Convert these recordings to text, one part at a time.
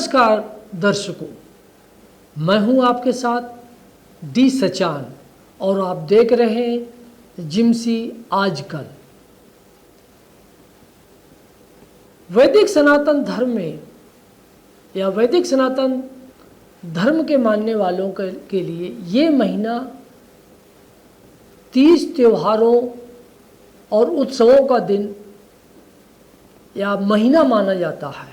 नमस्कार दर्शकों, मैं हूं आपके साथ डी सचान और आप देख रहे हैं जिम्सी आजकल। वैदिक सनातन धर्म में या वैदिक सनातन धर्म के मानने वालों के लिए ये महीना 30 त्योहारों और उत्सवों का दिन या महीना माना जाता है।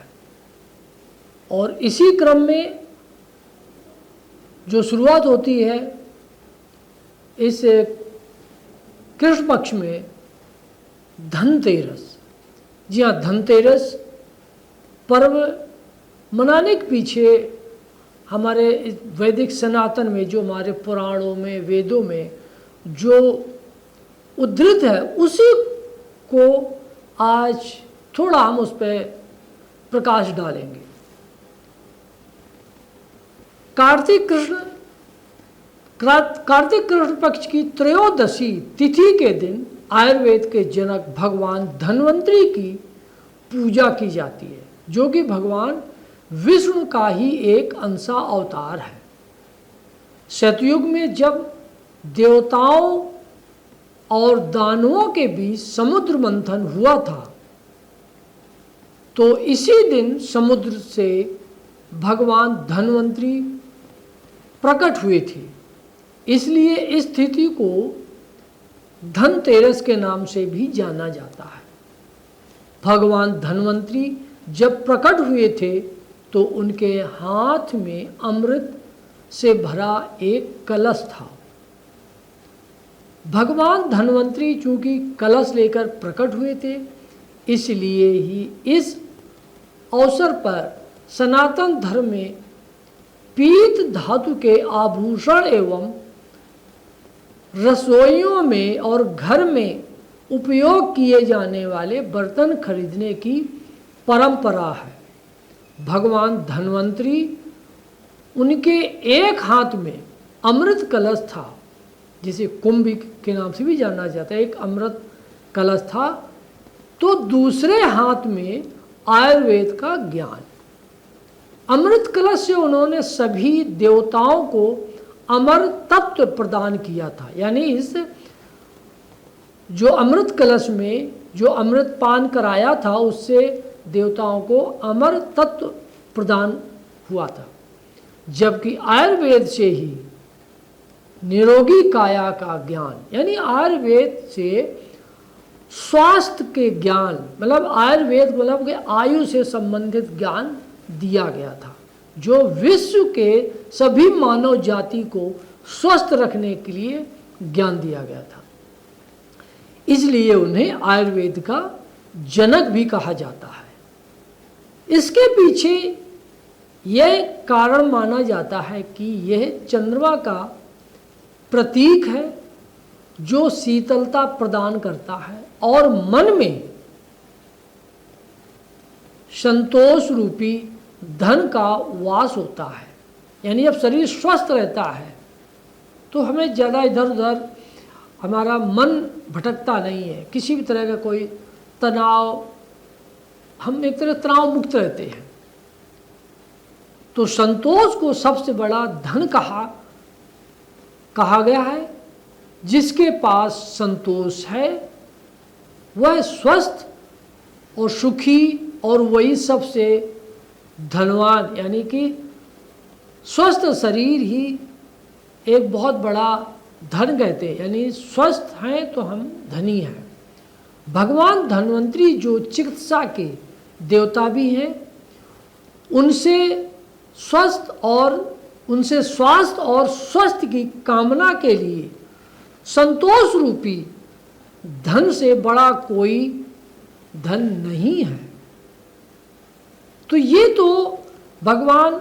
और इसी क्रम में जो शुरुआत होती है इस कृष्ण पक्ष में धनतेरस। जी हाँ, धनतेरस पर्व मनाने के पीछे हमारे वैदिक सनातन में, जो हमारे पुराणों में, वेदों में जो उद्धृत है, उसी को आज थोड़ा हम उस पर प्रकाश डालेंगे। कार्तिक कृष्ण पक्ष की त्रयोदशी तिथि के दिन आयुर्वेद के जनक भगवान धन्वंतरी की पूजा की जाती है, जो कि भगवान विष्णु का ही एक अंशा अवतार है। सतयुग में जब देवताओं और दानवों के बीच समुद्र मंथन हुआ था, तो इसी दिन समुद्र से भगवान धन्वंतरी प्रकट हुए थे। इसलिए इस तिथि को धनतेरस के नाम से भी जाना जाता है। भगवान धन्वंतरी जब प्रकट हुए थे तो उनके हाथ में अमृत से भरा एक कलश था। भगवान धन्वंतरी चूंकि कलश लेकर प्रकट हुए थे, इसलिए ही इस अवसर पर सनातन धर्म में पीत धातु के आभूषण एवं रसोइयों में और घर में उपयोग किए जाने वाले बर्तन खरीदने की परंपरा है। भगवान धन्वंतरी, उनके एक हाथ में अमृत कलश था, जिसे कुंभ के नाम से भी जाना जाता है, एक अमृत कलश था, तो दूसरे हाथ में आयुर्वेद का ज्ञान। अमृत कलश से उन्होंने सभी देवताओं को अमर तत्व प्रदान किया था। यानी इस जो अमृत कलश में जो अमृत पान कराया था, उससे देवताओं को अमर तत्व प्रदान हुआ था। जबकि आयुर्वेद से ही निरोगी काया का ज्ञान, यानी आयुर्वेद से स्वास्थ्य के ज्ञान, मतलब आयुर्वेद मतलब कि आयु से संबंधित ज्ञान दिया गया था, जो विश्व के सभी मानव जाति को स्वस्थ रखने के लिए ज्ञान दिया गया था। इसलिए उन्हें आयुर्वेद का जनक भी कहा जाता है। इसके पीछे यह कारण माना जाता है कि यह चंद्रमा का प्रतीक है, जो शीतलता प्रदान करता है और मन में संतोष रूपी धन का वास होता है। यानी जब शरीर स्वस्थ रहता है तो हमें ज़्यादा इधर उधर हमारा मन भटकता नहीं है, किसी भी तरह का कोई तनाव, हम एक तरह तनाव मुक्त रहते हैं। तो संतोष को सबसे बड़ा धन कहा गया है। जिसके पास संतोष है वह स्वस्थ और सुखी, और वही सबसे धनवान, यानी कि स्वस्थ शरीर ही एक बहुत बड़ा धन कहते हैं। यानी स्वस्थ हैं तो हम धनी हैं। भगवान धन्वंतरी जो चिकित्सा के देवता भी हैं, उनसे स्वास्थ्य और स्वस्थ की कामना के लिए संतोष रूपी धन से बड़ा कोई धन नहीं है। तो ये तो भगवान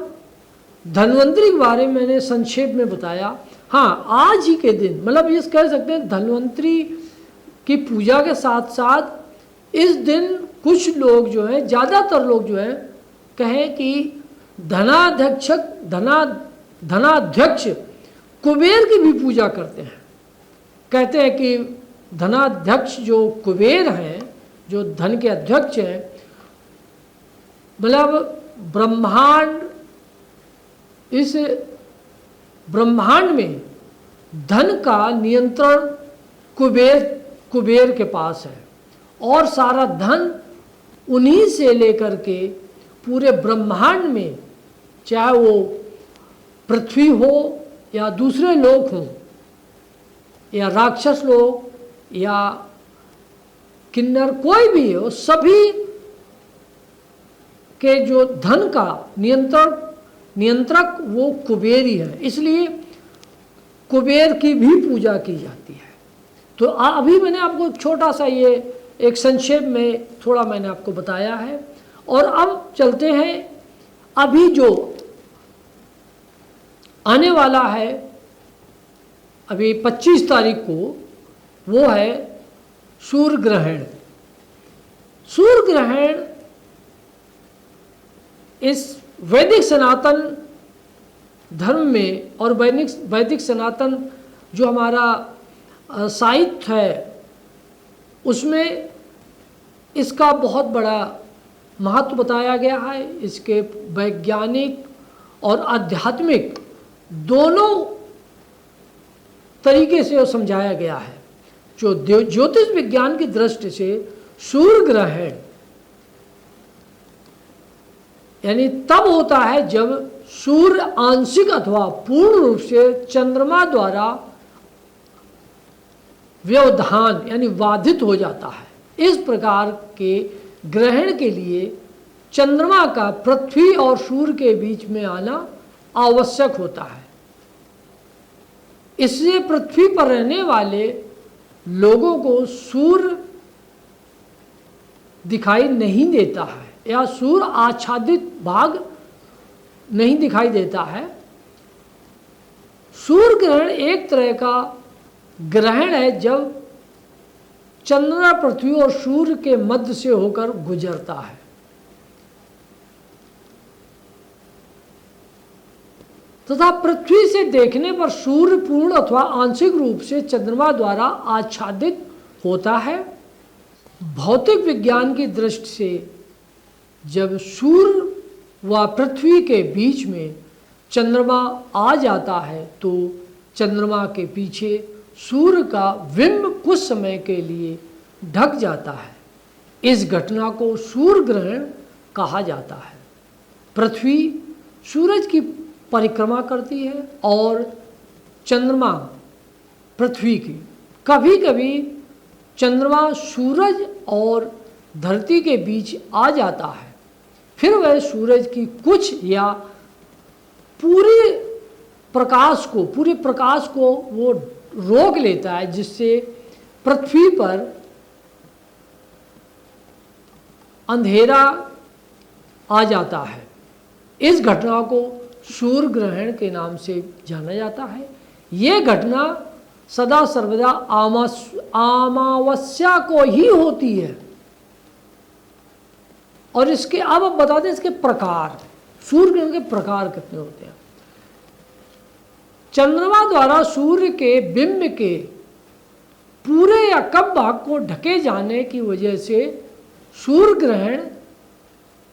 धन्वंतरी के बारे में मैंने संक्षेप में बताया। हाँ, आज ही के दिन, मतलब ये कह सकते हैं धन्वंतरी की पूजा के साथ साथ इस दिन कुछ लोग जो हैं, ज़्यादातर लोग जो हैं, कहें कि धनाध्यक्ष कुबेर की भी पूजा करते हैं। कहते हैं कि धनाध्यक्ष जो कुबेर हैं, जो धन के अध्यक्ष हैं, मतलब ब्रह्मांड, इस ब्रह्मांड में धन का नियंत्रण कुबेर के पास है और सारा धन उन्हीं से लेकर के पूरे ब्रह्मांड में, चाहे वो पृथ्वी हो या दूसरे लोक हों या राक्षस लोग या किन्नर, कोई भी हो, सभी के जो धन का नियंत्रक वो कुबेर ही है। इसलिए कुबेर की भी पूजा की जाती है। तो अभी मैंने आपको छोटा सा ये एक संक्षेप में थोड़ा मैंने आपको बताया है। और अब चलते हैं, अभी जो आने वाला है अभी 25 तारीख को, वो है सूर्य ग्रहण। सूर्य ग्रहण इस वैदिक सनातन धर्म में और वैदिक सनातन जो हमारा साहित्य है उसमें इसका बहुत बड़ा महत्व बताया गया है। इसके वैज्ञानिक और आध्यात्मिक दोनों तरीके से समझाया गया है। जो ज्योतिष विज्ञान की दृष्टि से सूर्य ग्रहण यानी तब होता है जब सूर्य आंशिक अथवा पूर्ण रूप से चंद्रमा द्वारा व्यवधान यानी बाधित हो जाता है। इस प्रकार के ग्रहण के लिए चंद्रमा का पृथ्वी और सूर्य के बीच में आना आवश्यक होता है। इससे पृथ्वी पर रहने वाले लोगों को सूर्य दिखाई नहीं देता है या सूर्य आच्छादित भाग नहीं दिखाई देता है। सूर्य ग्रहण एक तरह का ग्रहण है जब चंद्रमा पृथ्वी और सूर्य के मध्य से होकर गुजरता है। तथा पृथ्वी से देखने पर सूर्य पूर्ण अथवा आंशिक रूप से चंद्रमा द्वारा आच्छादित होता है। भौतिक विज्ञान की दृष्टि से जब सूर्य व पृथ्वी के बीच में चंद्रमा आ जाता है तो चंद्रमा के पीछे सूर्य का बिंब कुछ समय के लिए ढक जाता है। इस घटना को सूर्य ग्रहण कहा जाता है। पृथ्वी सूरज की परिक्रमा करती है और चंद्रमा पृथ्वी की। कभी कभी चंद्रमा सूरज और धरती के बीच आ जाता है, फिर वह सूरज की कुछ या पूरे प्रकाश को वो रोक लेता है, जिससे पृथ्वी पर अंधेरा आ जाता है। इस घटना को सूर्य ग्रहण के नाम से जाना जाता है। ये घटना सदा सर्वदा अमावस्या को ही होती है। और इसके अब बता दें इसके प्रकार, सूर्य ग्रहण के प्रकार कितने होते हैं। चंद्रमा द्वारा सूर्य के बिंब के पूरे या कम भाग को ढके जाने की वजह से सूर्य ग्रहण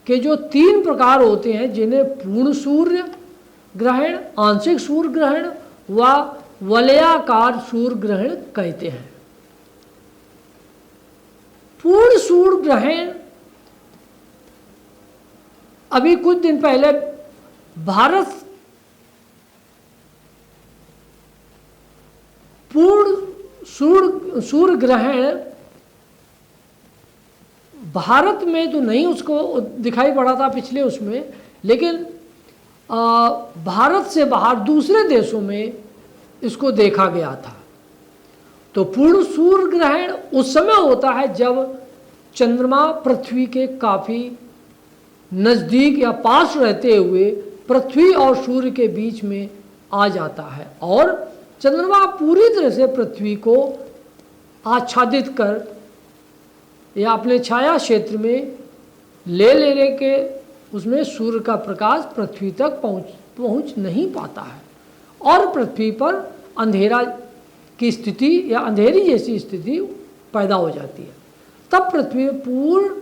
के जो 3 प्रकार होते हैं, जिन्हें पूर्ण सूर्य ग्रहण, आंशिक सूर्य ग्रहण व वलयाकार सूर्य ग्रहण कहते हैं। पूर्ण सूर्य ग्रहण अभी कुछ दिन पहले भारत पूर्ण सूर्य ग्रहण भारत में तो नहीं उसको दिखाई पड़ा था पिछले उसमें, लेकिन भारत से बाहर दूसरे देशों में इसको देखा गया था। तो पूर्ण सूर्य ग्रहण उस समय होता है जब चंद्रमा पृथ्वी के काफ़ी नज़दीक या पास रहते हुए पृथ्वी और सूर्य के बीच में आ जाता है और चंद्रमा पूरी तरह से पृथ्वी को आच्छादित कर या अपने छाया क्षेत्र में ले लेने के उसमें सूर्य का प्रकाश पृथ्वी तक पहुंच नहीं पाता है और पृथ्वी पर अंधेरा की स्थिति या अंधेरी जैसी स्थिति पैदा हो जाती है। तब पृथ्वी पूर्ण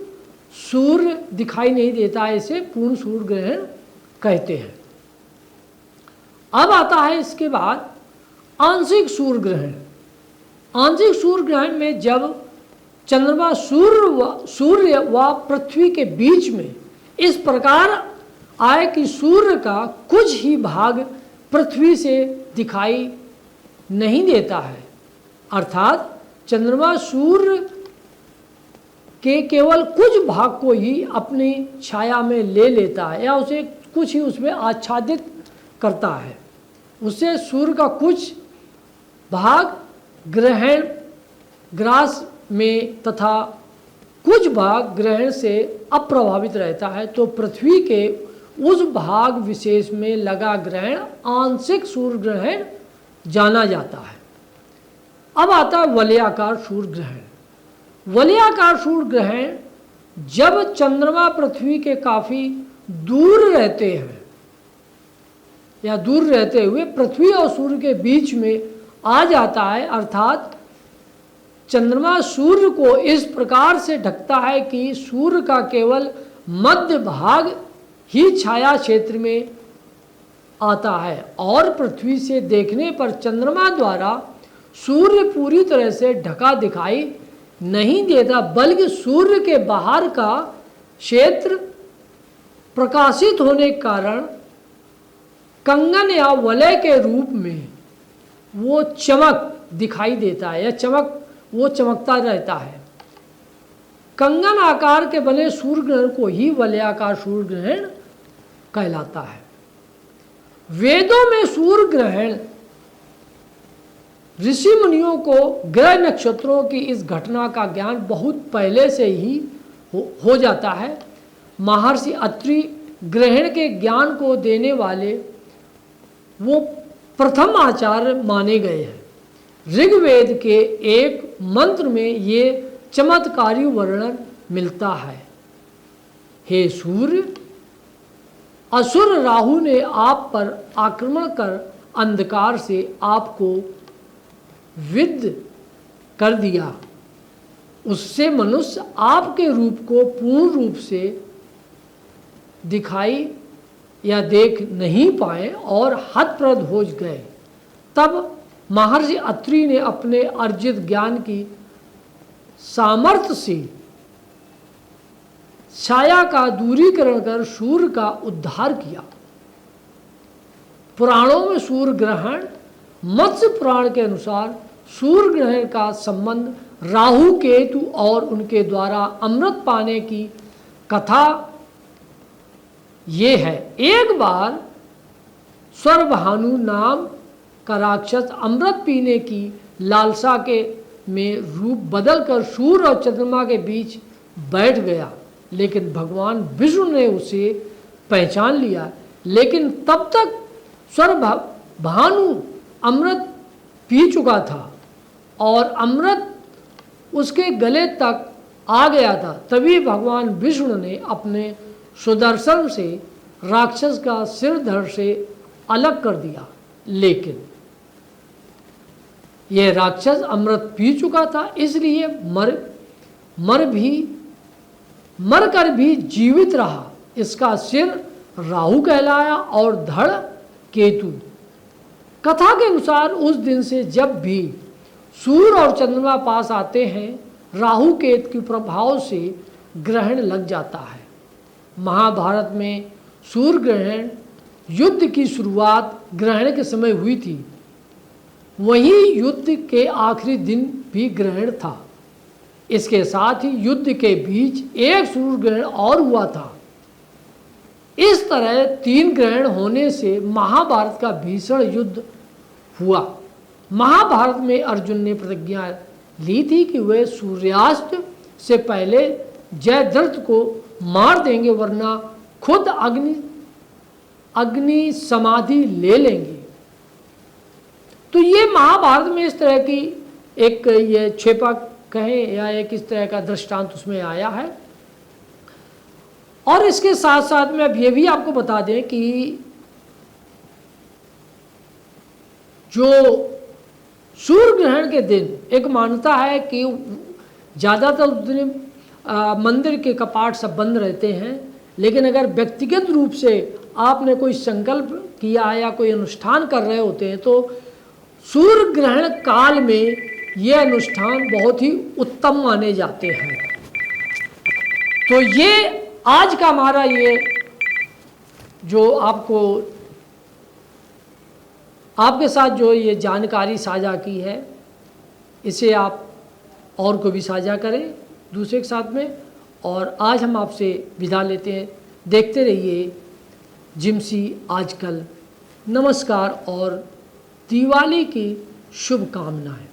सूर्य दिखाई नहीं देता, इसे पूर्ण सूर्य ग्रहण कहते हैं। अब आता है इसके बाद आंशिक सूर्य ग्रहण। आंशिक सूर्य ग्रहण में जब चंद्रमा सूर्य व पृथ्वी के बीच में इस प्रकार आए कि सूर्य का कुछ ही भाग पृथ्वी से दिखाई नहीं देता है, अर्थात चंद्रमा सूर्य के केवल कुछ भाग को ही अपनी छाया में ले लेता है या उसे कुछ ही उसमें आच्छादित करता है। उससे सूर्य का कुछ भाग ग्रास में तथा कुछ भाग ग्रहण से अप्रभावित रहता है, तो पृथ्वी के उस भाग विशेष में लगा ग्रहण आंशिक सूर्य ग्रहण जाना जाता है। अब आता है वलयाकार सूर्य ग्रहण। वलयाकार सूर्य ग्रहण जब चंद्रमा पृथ्वी के काफी दूर रहते हैं या दूर रहते हुए पृथ्वी और सूर्य के बीच में आ जाता है, अर्थात चंद्रमा सूर्य को इस प्रकार से ढकता है कि सूर्य का केवल मध्य भाग ही छाया क्षेत्र में आता है और पृथ्वी से देखने पर चंद्रमा द्वारा सूर्य पूरी तरह से ढका दिखाई नहीं देता, बल्कि सूर्य के बाहर का क्षेत्र प्रकाशित होने के कारण कंगन या वलय के रूप में वो चमक दिखाई देता है या वो चमकता रहता है। कंगन आकार के बने सूर्य ग्रहण को ही वलयाकार सूर्य ग्रहण कहलाता है। वेदों में सूर्य ग्रहण ऋषि मुनियों को ग्रह नक्षत्रों की इस घटना का ज्ञान बहुत पहले से ही हो जाता है। महर्षि अत्रि ग्रहण के ज्ञान को देने वाले वो प्रथम आचार्य माने गए हैं। ऋग्वेद के एक मंत्र में ये चमत्कारी वर्णन मिलता है। हे सूर्य, असुर राहु ने आप पर आक्रमण कर अंधकार से आपको विद्ध कर दिया। उससे मनुष्य आपके रूप को पूर्ण रूप से दिखाई या देख नहीं पाए और हतप्रद हो गए। तब महर्षि अत्रि ने अपने अर्जित ज्ञान की सामर्थ्य से छाया का दूरीकरण कर सूर्य का उद्धार किया। पुराणों में सूर्य ग्रहण, मत्स्य पुराण के अनुसार सूर्य ग्रहण का संबंध राहु केतु और उनके द्वारा अमृत पाने की कथा ये है। एक बार स्वरभानु नाम का राक्षस अमृत पीने की लालसा के में रूप बदलकर सूर्य और चंद्रमा के बीच बैठ गया, लेकिन भगवान विष्णु ने उसे पहचान लिया। लेकिन तब तक स्वरभानु अमृत पी चुका था और अमृत उसके गले तक आ गया था। तभी भगवान विष्णु ने अपने सुदर्शन से राक्षस का सिर धड़ से अलग कर दिया, लेकिन यह राक्षस अमृत पी चुका था, इसलिए मर कर भी जीवित रहा। इसका सिर राहु कहलाया और धड़ केतु। कथा के अनुसार उस दिन से जब भी सूर्य और चंद्रमा पास आते हैं, राहु केतु के प्रभाव से ग्रहण लग जाता है। महाभारत में सूर्य ग्रहण युद्ध की शुरुआत ग्रहण के समय हुई थी। वहीं युद्ध के आखिरी दिन भी ग्रहण था। इसके साथ ही युद्ध के बीच एक सूर्य ग्रहण और हुआ था। इस तरह 3 ग्रहण होने से महाभारत का भीषण युद्ध हुआ। महाभारत में अर्जुन ने प्रतिज्ञा ली थी कि वे सूर्यास्त से पहले जयद्रथ को मार देंगे, वरना खुद अग्नि समाधि ले लेंगे। तो ये महाभारत में इस तरह की एक ये छेपा कहें या एक इस तरह का दृष्टांत उसमें आया है। और इसके साथ साथ में अब ये भी आपको बता दें कि जो सूर्य ग्रहण के दिन एक मान्यता है कि ज़्यादातर उस दिन मंदिर के कपाट सब बंद रहते हैं, लेकिन अगर व्यक्तिगत रूप से आपने कोई संकल्प किया है या कोई अनुष्ठान कर रहे होते हैं तो सूर्य ग्रहण काल में ये अनुष्ठान बहुत ही उत्तम माने जाते हैं। तो ये आज का हमारा ये जो आपके साथ जो ये जानकारी साझा की है, इसे आप और को भी साझा करें दूसरे के साथ में। और आज हम आपसे विदा लेते हैं। देखते रहिए जिम्सी आजकल। नमस्कार और दिवाली की शुभकामनाएं।